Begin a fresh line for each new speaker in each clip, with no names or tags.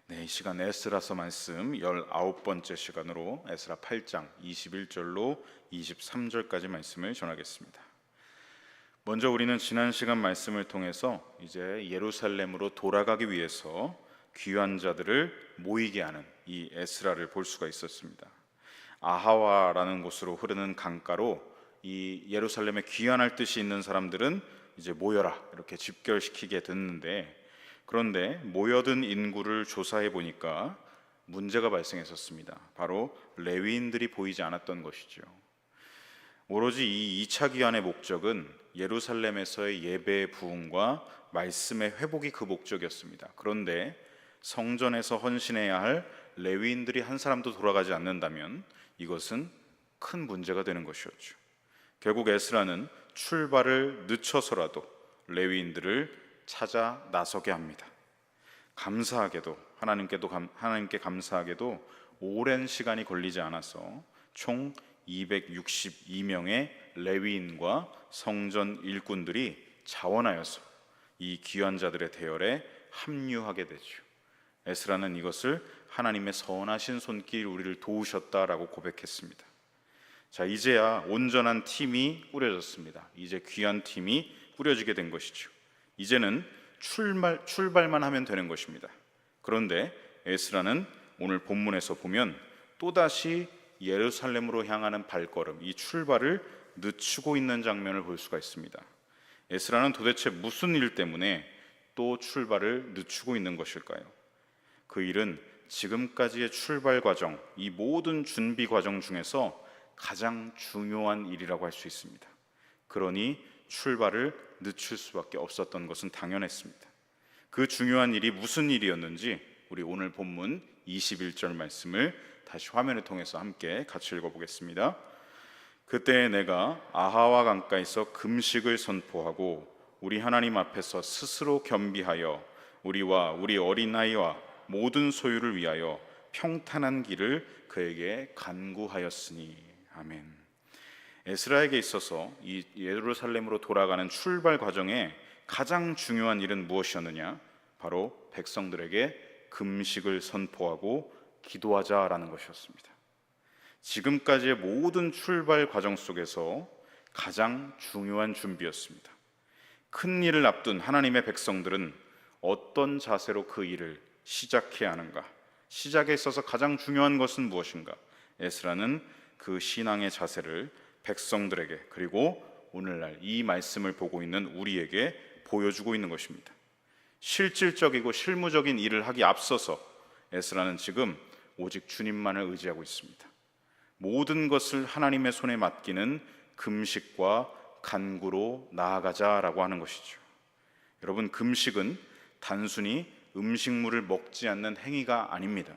네, 이 시간 에스라서 말씀 19번째 시간으로 에스라 8장 21절로 23절까지 말씀을 전하겠습니다. 먼저 우리는 지난 시간 말씀을 통해서 이제 예루살렘으로 돌아가기 위해서 귀한 자들을 모이게 하는 이 에스라를 볼 수가 있었습니다. 아하와라는 곳으로 흐르는 강가로 이 예루살렘에 귀환할 뜻이 있는 사람들은 이제 모여라 이렇게 집결시키게 됐는데, 그런데 모여든 인구를 조사해 보니까 문제가 발생했었습니다. 바로 레위인들이 보이지 않았던 것이죠. 오로지 이 2차 귀환의 목적은 예루살렘에서의 예배의 부흥과 말씀의 회복이 그 목적이었습니다. 그런데 성전에서 헌신해야 할 레위인들이 한 사람도 돌아가지 않는다면 이것은 큰 문제가 되는 것이었죠. 결국 에스라는 출발을 늦춰서라도 레위인들을 찾아 나서게 합니다. 감사하게도 하나님께 감사하게도 오랜 시간이 걸리지 않아서 총 262명의 레위인과 성전 일꾼들이 자원하여서 이 귀한 자들의 대열에 합류하게 되죠. 에스라는 이것을 하나님의 선하신 손길 우리를 도우셨다라고 고백했습니다. 자, 이제야 온전한 팀이 꾸려졌습니다. 이제 귀한 팀이 꾸려지게 된 것이죠. 이제는 출발만 하면 되는 것입니다. 그런데 에스라는 오늘 본문에서 보면 또다시 예루살렘으로 향하는 발걸음, 이 출발을 늦추고 있는 장면을 볼 수가 있습니다. 에스라는 도대체 무슨 일 때문에 또 출발을 늦추고 있는 것일까요? 그 일은 지금까지의 출발 과정, 이 모든 준비 과정 중에서 가장 중요한 일이라고 할 수 있습니다. 그러니 출발을 늦출 수밖에 없었던 것은 당연했습니다. 그 중요한 일이 무슨 일이었는지 우리 오늘 본문 21절 말씀을 다시 화면을 통해서 함께 같이 읽어보겠습니다. 그때 내가 아하와 강가에서 금식을 선포하고 우리 하나님 앞에서 스스로 겸비하여 우리와 우리 어린아이와 모든 소유를 위하여 평탄한 길을 그에게 간구하였으니. 아멘. 에스라에게 있어서 이 예루살렘으로 돌아가는 출발 과정에 가장 중요한 일은 무엇이었느냐? 바로 백성들에게 금식을 선포하고 기도하자라는 것이었습니다. 지금까지의 모든 출발 과정 속에서 가장 중요한 준비였습니다. 큰 일을 앞둔 하나님의 백성들은 어떤 자세로 그 일을 시작해야 하는가? 시작에 있어서 가장 중요한 것은 무엇인가? 에스라는 그 신앙의 자세를 백성들에게, 그리고 오늘날 이 말씀을 보고 있는 우리에게 보여주고 있는 것입니다. 실질적이고 실무적인 일을 하기 앞서서 에스라는 지금 오직 주님만을 의지하고 있습니다. 모든 것을 하나님의 손에 맡기는 금식과 간구로 나아가자라고 하는 것이죠. 여러분, 금식은 단순히 음식물을 먹지 않는 행위가 아닙니다.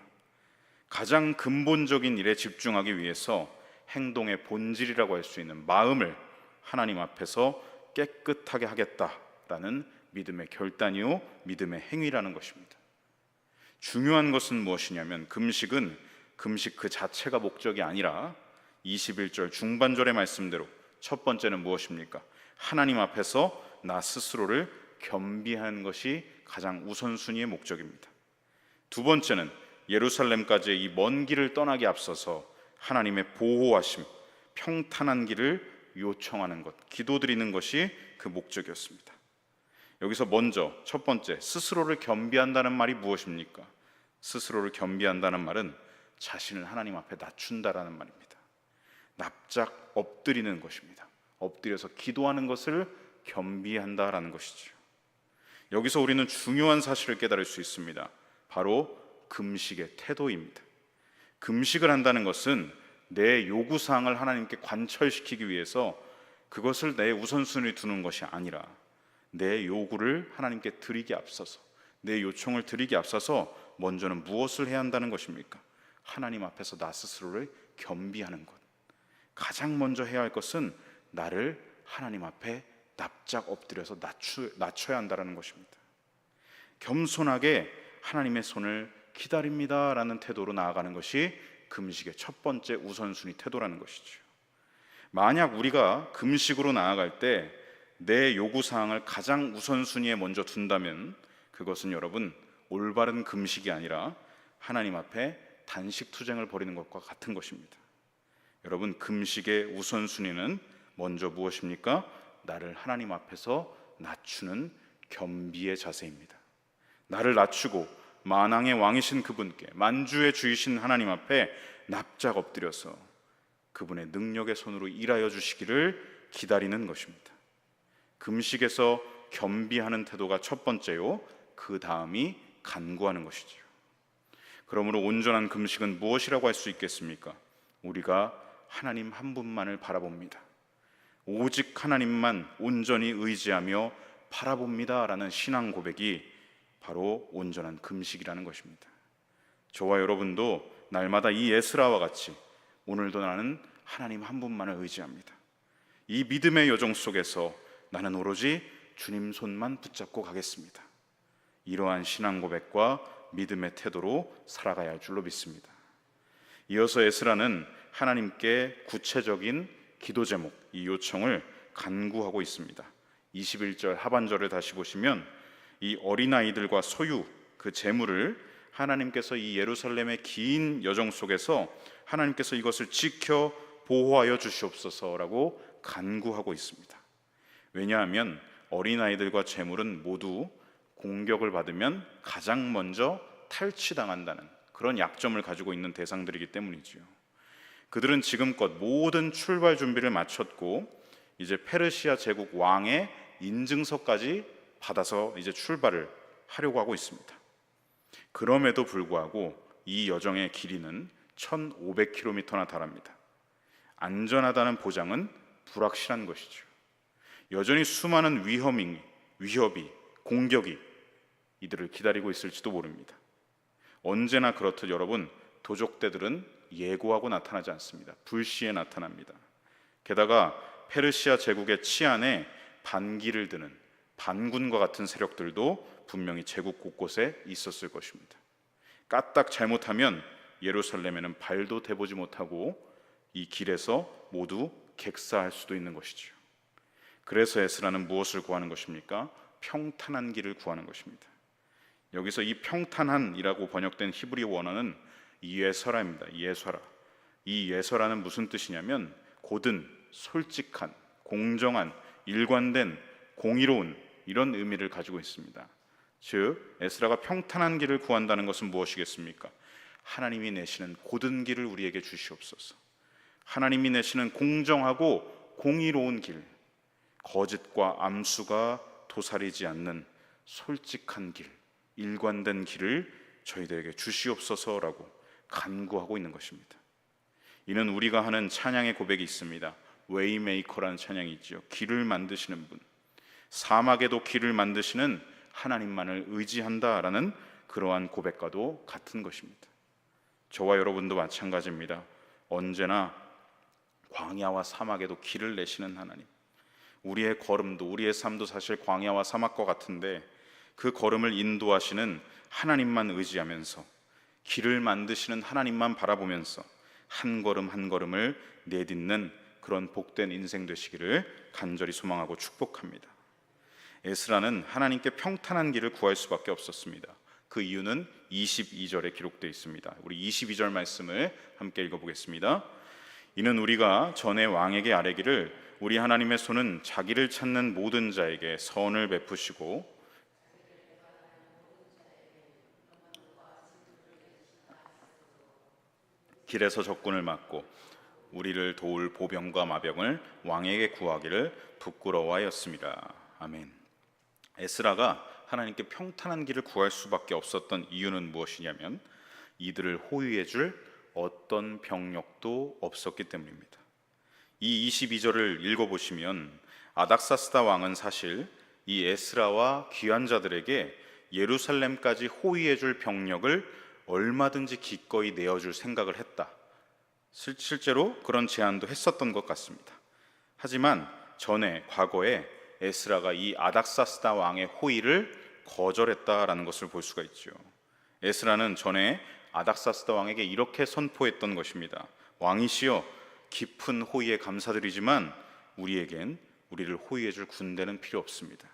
가장 근본적인 일에 집중하기 위해서 행동의 본질이라고 할 수 있는 마음을 하나님 앞에서 깨끗하게 하겠다라는 믿음의 결단이요, 믿음의 행위라는 것입니다. 중요한 것은 무엇이냐면 금식 그 자체가 목적이 아니라 21절 중반절의 말씀대로 첫 번째는 무엇입니까? 하나님 앞에서 나 스스로를 겸비하는 것이 가장 우선순위의 목적입니다. 두 번째는 예루살렘까지의 이 먼 길을 떠나기 앞서서 하나님의 보호하심, 평탄한 길을 요청하는 것, 기도드리는 것이 그 목적이었습니다. 여기서 먼저 첫 번째, 스스로를 겸비한다는 말이 무엇입니까? 스스로를 겸비한다는 말은 자신을 하나님 앞에 낮춘다라는 말입니다. 납작 엎드리는 것입니다. 엎드려서 기도하는 것을 겸비한다라는 것이죠. 여기서 우리는 중요한 사실을 깨달을 수 있습니다. 바로 금식의 태도입니다. 금식을 한다는 것은 내 요구사항을 하나님께 관철시키기 위해서 그것을 내 우선순위에 두는 것이 아니라 내 요구를 하나님께 드리기 앞서서, 내 요청을 드리기 앞서서 먼저는 무엇을 해야 한다는 것입니까? 하나님 앞에서 나 스스로를 겸비하는 것. 가장 먼저 해야 할 것은 나를 하나님 앞에 납작 엎드려서 낮춰야 한다는 것입니다. 겸손하게 하나님의 손을 기다립니다라는 태도로 나아가는 것이 금식의 첫 번째 우선순위 태도라는 것이죠. 만약 우리가 금식으로 나아갈 때 내 요구사항을 가장 우선순위에 먼저 둔다면 그것은 여러분 올바른 금식이 아니라 하나님 앞에 단식 투쟁을 벌이는 것과 같은 것입니다. 여러분, 금식의 우선순위는 먼저 무엇입니까? 나를 하나님 앞에서 낮추는 겸비의 자세입니다. 나를 낮추고 만왕의 왕이신 그분께, 만주의 주이신 하나님 앞에 납작 엎드려서 그분의 능력의 손으로 일하여 주시기를 기다리는 것입니다. 금식에서 겸비하는 태도가 첫 번째요, 그 다음이 간구하는 것이지요. 그러므로 온전한 금식은 무엇이라고 할 수 있겠습니까? 우리가 하나님 한 분만을 바라봅니다. 오직 하나님만 온전히 의지하며 바라봅니다 라는 신앙 고백이 바로 온전한 금식이라는 것입니다. 저와 여러분도 날마다 이 에스라와 같이 오늘도 나는 하나님 한 분만을 의지합니다. 이 믿음의 여정 속에서 나는 오로지 주님 손만 붙잡고 가겠습니다. 이러한 신앙 고백과 믿음의 태도로 살아가야 할 줄로 믿습니다. 이어서 에스라는 하나님께 구체적인 기도 제목, 이 요청을 간구하고 있습니다. 21절 하반절을 다시 보시면 이 어린아이들과 소유, 그 재물을 하나님께서 이 예루살렘의 긴 여정 속에서 하나님께서 이것을 지켜 보호하여 주시옵소서라고 간구하고 있습니다. 왜냐하면 어린아이들과 재물은 모두 공격을 받으면 가장 먼저 탈취당한다는 그런 약점을 가지고 있는 대상들이기 때문이지요. 그들은 지금껏 모든 출발 준비를 마쳤고 이제 페르시아 제국 왕의 인증서까지 받아서 이제 출발을 하려고 하고 있습니다. 그럼에도 불구하고 이 여정의 길이는 1500km나 달합니다. 안전하다는 보장은 불확실한 것이죠. 여전히 수많은 위협이, 공격이 이들을 기다리고 있을지도 모릅니다. 언제나 그렇듯 여러분, 도적대들은 예고하고 나타나지 않습니다. 불시에 나타납니다. 게다가 페르시아 제국의 치안에 반기를 드는 반군과 같은 세력들도 분명히 제국 곳곳에 있었을 것입니다. 까딱 잘못하면 예루살렘에는 발도 대보지 못하고 이 길에서 모두 객사할 수도 있는 것이죠. 그래서 에스라는 무엇을 구하는 것입니까? 평탄한 길을 구하는 것입니다. 여기서 이 평탄한이라고 번역된 히브리 원어는 예서라입니다. 예서라. 이 예서라는 무슨 뜻이냐면 고든, 솔직한, 공정한, 일관된, 공의로운 이런 의미를 가지고 있습니다. 즉 에스라가 평탄한 길을 구한다는 것은 무엇이겠습니까? 하나님이 내시는 고든 길을 우리에게 주시옵소서. 하나님이 내시는 공정하고 공의로운 길, 거짓과 암수가 도사리지 않는 솔직한 길, 일관된 길을 저희들에게 주시옵소서라고 간구하고 있는 것입니다. 이는 우리가 하는 찬양의 고백이 있습니다. 웨이메이커라는 찬양이 있죠. 길을 만드시는 분, 사막에도 길을 만드시는 하나님만을 의지한다라는 그러한 고백과도 같은 것입니다. 저와 여러분도 마찬가지입니다. 언제나 광야와 사막에도 길을 내시는 하나님, 우리의 걸음도, 우리의 삶도 사실 광야와 사막과 같은데 그 걸음을 인도하시는 하나님만 의지하면서 길을 만드시는 하나님만 바라보면서 한 걸음 한 걸음을 내딛는 그런 복된 인생 되시기를 간절히 소망하고 축복합니다. 에스라는 하나님께 평탄한 길을 구할 수밖에 없었습니다. 그 이유는 22절에 기록되어 있습니다. 우리 22절 말씀을 함께 읽어보겠습니다. 이는 우리가 전에 왕에게 아뢰기를 우리 하나님의 손은 자기를 찾는 모든 자에게 선을 베푸시고 길에서 적군을 막고 우리를 도울 보병과 마병을 왕에게 구하기를 부끄러워하였습니다. 아멘. 에스라가 하나님께 평탄한 길을 구할 수밖에 없었던 이유는 무엇이냐면 이들을 호위해 줄 어떤 병력도 없었기 때문입니다. 이 22절을 읽어보시면 아닥사스다 왕은 사실 이 에스라와 귀한 자들에게 예루살렘까지 호위해 줄 병력을 얼마든지 기꺼이 내어줄 생각을 했다. 실제로 그런 제안도 했었던 것 같습니다. 하지만 전에 과거에 에스라가 이 아닥사스다 왕의 호의를 거절했다라는 것을 볼 수가 있죠. 에스라는 전에 아닥사스다 왕에게 이렇게 선포했던 것입니다. 왕이시여, 깊은 호의에 감사드리지만 우리에겐 우리를 호위해 줄 군대는 필요 없습니다.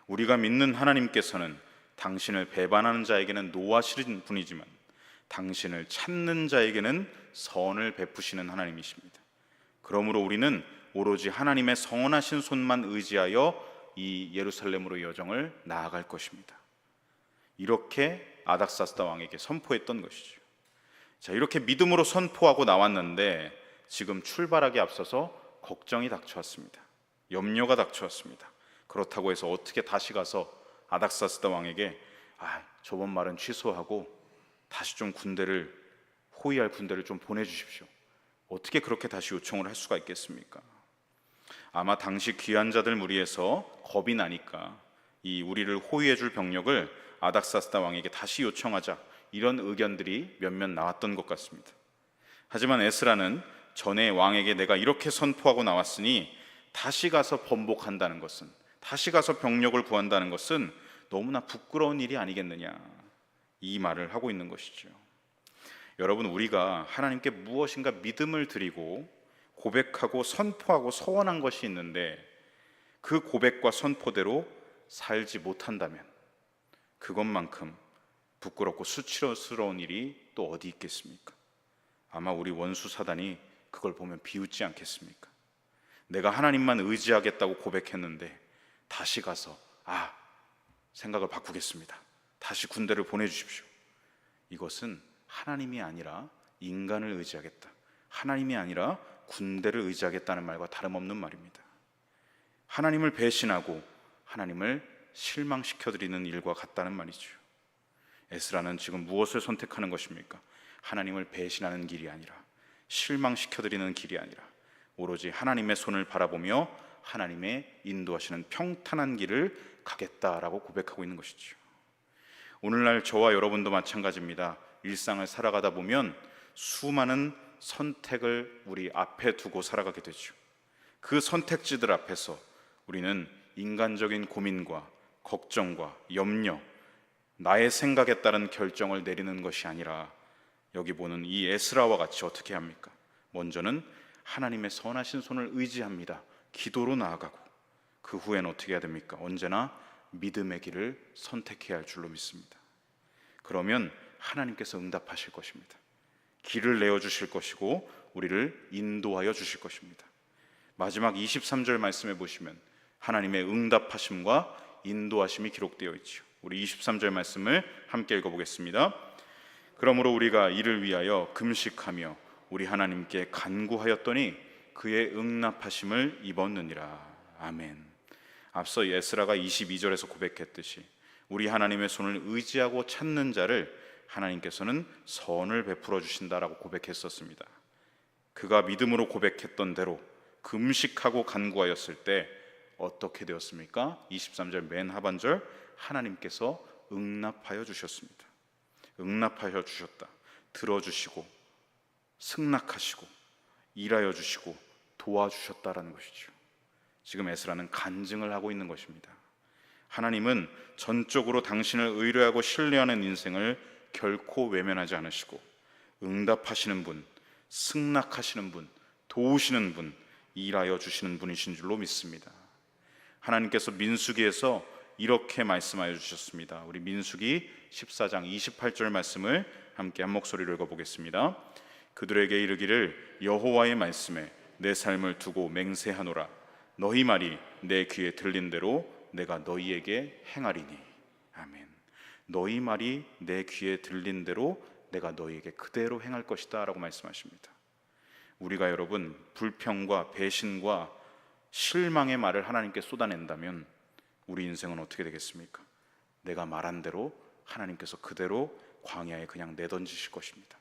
우리가 믿는 하나님께서는 당신을 배반하는 자에게는 노하시는 분이지만 당신을 찾는 자에게는 선을 베푸시는 하나님이십니다. 그러므로 우리는 오로지 하나님의 선하신 손만 의지하여 이 예루살렘으로 여정을 나아갈 것입니다. 이렇게 아닥사스다 왕에게 선포했던 것이죠. 자, 이렇게 믿음으로 선포하고 나왔는데 지금 출발하기 앞서서 걱정이 닥쳐왔습니다. 염려가 닥쳐왔습니다. 그렇다고 해서 어떻게 다시 가서 아닥사스다 왕에게 저번 말은 취소하고 다시 좀 호위할 군대를 좀 보내주십시오, 어떻게 그렇게 다시 요청을 할 수가 있겠습니까? 아마 당시 귀한 자들 무리에서 겁이 나니까 이 우리를 호위해 줄 병력을 아닥사스다 왕에게 다시 요청하자, 이런 의견들이 몇몇 나왔던 것 같습니다. 하지만 에스라는 전에 왕에게 내가 이렇게 선포하고 나왔으니 다시 가서 번복한다는 것은, 다시 가서 병력을 구한다는 것은 너무나 부끄러운 일이 아니겠느냐, 이 말을 하고 있는 것이죠. 여러분, 우리가 하나님께 무엇인가 믿음을 드리고 고백하고 선포하고 서원한 것이 있는데 그 고백과 선포대로 살지 못한다면 그것만큼 부끄럽고 수치스러운 일이 또 어디 있겠습니까? 아마 우리 원수 사단이 그걸 보면 비웃지 않겠습니까? 내가 하나님만 의지하겠다고 고백했는데 다시 가서 생각을 바꾸겠습니다, 다시 군대를 보내주십시오, 이것은 하나님이 아니라 인간을 의지하겠다, 하나님이 아니라 군대를 의지하겠다는 말과 다름없는 말입니다. 하나님을 배신하고 하나님을 실망시켜드리는 일과 같다는 말이죠. 에스라는 지금 무엇을 선택하는 것입니까? 하나님을 배신하는 길이 아니라, 실망시켜드리는 길이 아니라 오로지 하나님의 손을 바라보며 하나님의 인도하시는 평탄한 길을 가겠다라고 고백하고 있는 것이죠. 오늘날 저와 여러분도 마찬가지입니다. 일상을 살아가다 보면 수많은 선택을 우리 앞에 두고 살아가게 되죠. 그 선택지들 앞에서 우리는 인간적인 고민과 걱정과 염려, 나의 생각에 따른 결정을 내리는 것이 아니라 여기 보는 이 에스라와 같이 어떻게 합니까? 먼저는 하나님의 선하신 손을 의지합니다. 기도로 나아가고 그 후에는 어떻게 해야 됩니까? 언제나 믿음의 길을 선택해야 할 줄로 믿습니다. 그러면 하나님께서 응답하실 것입니다. 길을 내어주실 것이고 우리를 인도하여 주실 것입니다. 마지막 23절 말씀에 보시면 하나님의 응답하심과 인도하심이 기록되어 있죠. 우리 23절 말씀을 함께 읽어보겠습니다. 그러므로 우리가 이를 위하여 금식하며 우리 하나님께 간구하였더니 그의 응답하심을 입었느니라. 아멘. 앞서 에스라가 22절에서 고백했듯이 우리 하나님의 손을 의지하고 찾는 자를 하나님께서는 선을 베풀어 주신다라고 고백했었습니다. 그가 믿음으로 고백했던 대로 금식하고 간구하였을 때 어떻게 되었습니까? 23절 맨 하반절, 하나님께서 응답하여 주셨습니다. 응답하여 주셨다, 들어주시고 승낙하시고 일하여 주시고 도와주셨다라는 것이죠. 지금 에스라는 간증을 하고 있는 것입니다. 하나님은 전적으로 당신을 의뢰하고 신뢰하는 인생을 결코 외면하지 않으시고 응답하시는 분, 승낙하시는 분, 도우시는 분, 일하여 주시는 분이신 줄로 믿습니다. 하나님께서 민수기에서 이렇게 말씀하여 주셨습니다. 우리 민수기 14장 28절 말씀을 함께 한 목소리로 읽어보겠습니다. 그들에게 이르기를 여호와의 말씀에 내 삶을 두고 맹세하노라. 너희 말이 내 귀에 들린 대로 내가 너희에게 행하리니. 아멘. 너희 말이 내 귀에 들린 대로 내가 너희에게 그대로 행할 것이다 라고 말씀하십니다. 우리가 여러분 불평과 배신과 실망의 말을 하나님께 쏟아낸다면 우리 인생은 어떻게 되겠습니까? 내가 말한 대로 하나님께서 그대로 광야에 그냥 내던지실 것입니다.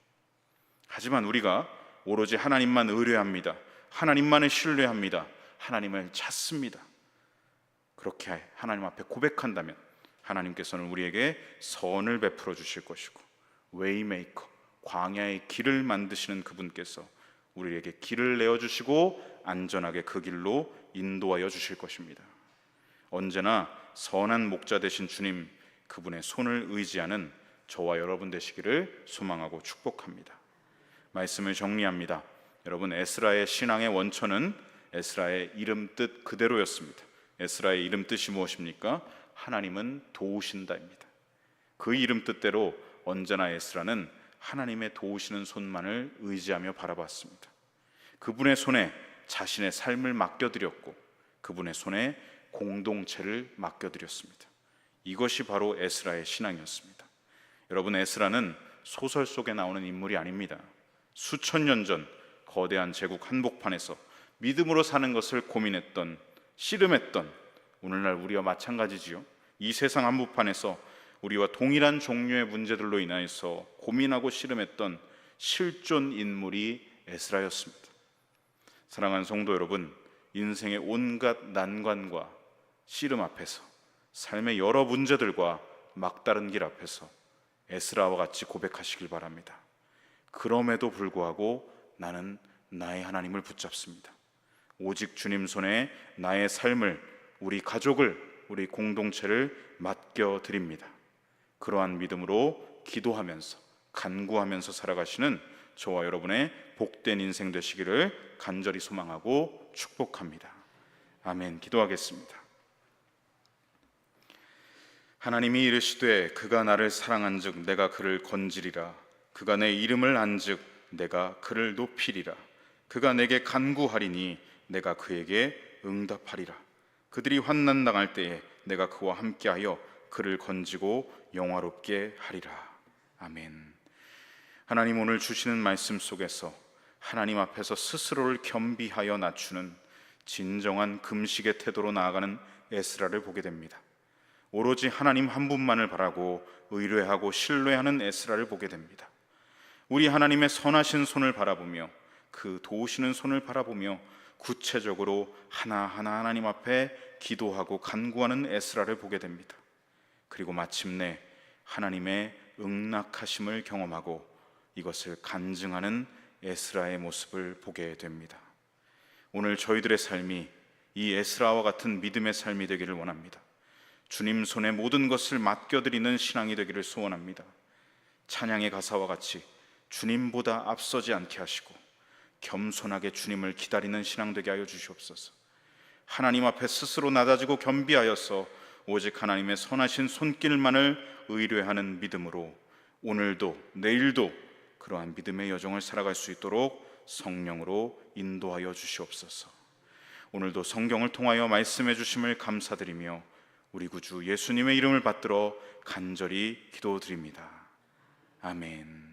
하지만 우리가 오로지 하나님만 의뢰합니다. 하나님만을 신뢰합니다. 하나님을 찾습니다. 그렇게 하나님 앞에 고백한다면 하나님께서는 우리에게 선을 베풀어 주실 것이고 웨이메이커, 광야의 길을 만드시는 그분께서 우리에게 길을 내어주시고 안전하게 그 길로 인도하여 주실 것입니다. 언제나 선한 목자 되신 주님, 그분의 손을 의지하는 저와 여러분 되시기를 소망하고 축복합니다. 말씀을 정리합니다. 여러분, 에스라의 신앙의 원천은 에스라의 이름 뜻 그대로였습니다. 에스라의 이름 뜻이 무엇입니까? 하나님은 도우신다입니다. 그 이름 뜻대로 언제나 에스라는 하나님의 도우시는 손만을 의지하며 바라봤습니다. 그분의 손에 자신의 삶을 맡겨드렸고 그분의 손에 공동체를 맡겨드렸습니다. 이것이 바로 에스라의 신앙이었습니다. 여러분, 에스라는 소설 속에 나오는 인물이 아닙니다. 수천 년 전 거대한 제국 한복판에서 믿음으로 사는 것을 고민했던, 씨름했던, 오늘날 우리와 마찬가지지요. 이 세상 한복판에서 우리와 동일한 종류의 문제들로 인하여서 고민하고 씨름했던 실존 인물이 에스라였습니다. 사랑하는 성도 여러분, 인생의 온갖 난관과 씨름 앞에서, 삶의 여러 문제들과 막다른 길 앞에서 에스라와 같이 고백하시길 바랍니다. 그럼에도 불구하고 나는 나의 하나님을 붙잡습니다. 오직 주님 손에 나의 삶을, 우리 가족을, 우리 공동체를 맡겨드립니다. 그러한 믿음으로 기도하면서 간구하면서 살아가시는 저와 여러분의 복된 인생 되시기를 간절히 소망하고 축복합니다. 아멘. 기도하겠습니다. 하나님이 이르시되 그가 나를 사랑한즉 내가 그를 건지리라. 그가 내 이름을 안즉 내가 그를 높이리라. 그가 내게 간구하리니 내가 그에게 응답하리라. 그들이 환난 당할 때에 내가 그와 함께하여 그를 건지고 영화롭게 하리라. 아멘. 하나님, 오늘 주시는 말씀 속에서 하나님 앞에서 스스로를 겸비하여 낮추는 진정한 금식의 태도로 나아가는 에스라를 보게 됩니다. 오로지 하나님 한 분만을 바라고 의뢰하고 신뢰하는 에스라를 보게 됩니다. 우리 하나님의 선하신 손을 바라보며 그 도우시는 손을 바라보며 구체적으로 하나하나 하나님 앞에 기도하고 간구하는 에스라를 보게 됩니다. 그리고 마침내 하나님의 응낙하심을 경험하고 이것을 간증하는 에스라의 모습을 보게 됩니다. 오늘 저희들의 삶이 이 에스라와 같은 믿음의 삶이 되기를 원합니다. 주님 손에 모든 것을 맡겨드리는 신앙이 되기를 소원합니다. 찬양의 가사와 같이 주님보다 앞서지 않게 하시고 겸손하게 주님을 기다리는 신앙 되게 하여 주시옵소서. 하나님 앞에 스스로 낮아지고 겸비하여서 오직 하나님의 선하신 손길만을 의뢰하는 믿음으로 오늘도 내일도 그러한 믿음의 여정을 살아갈 수 있도록 성령으로 인도하여 주시옵소서. 오늘도 성경을 통하여 말씀해 주심을 감사드리며 우리 구주 예수님의 이름을 받들어 간절히 기도드립니다. 아멘.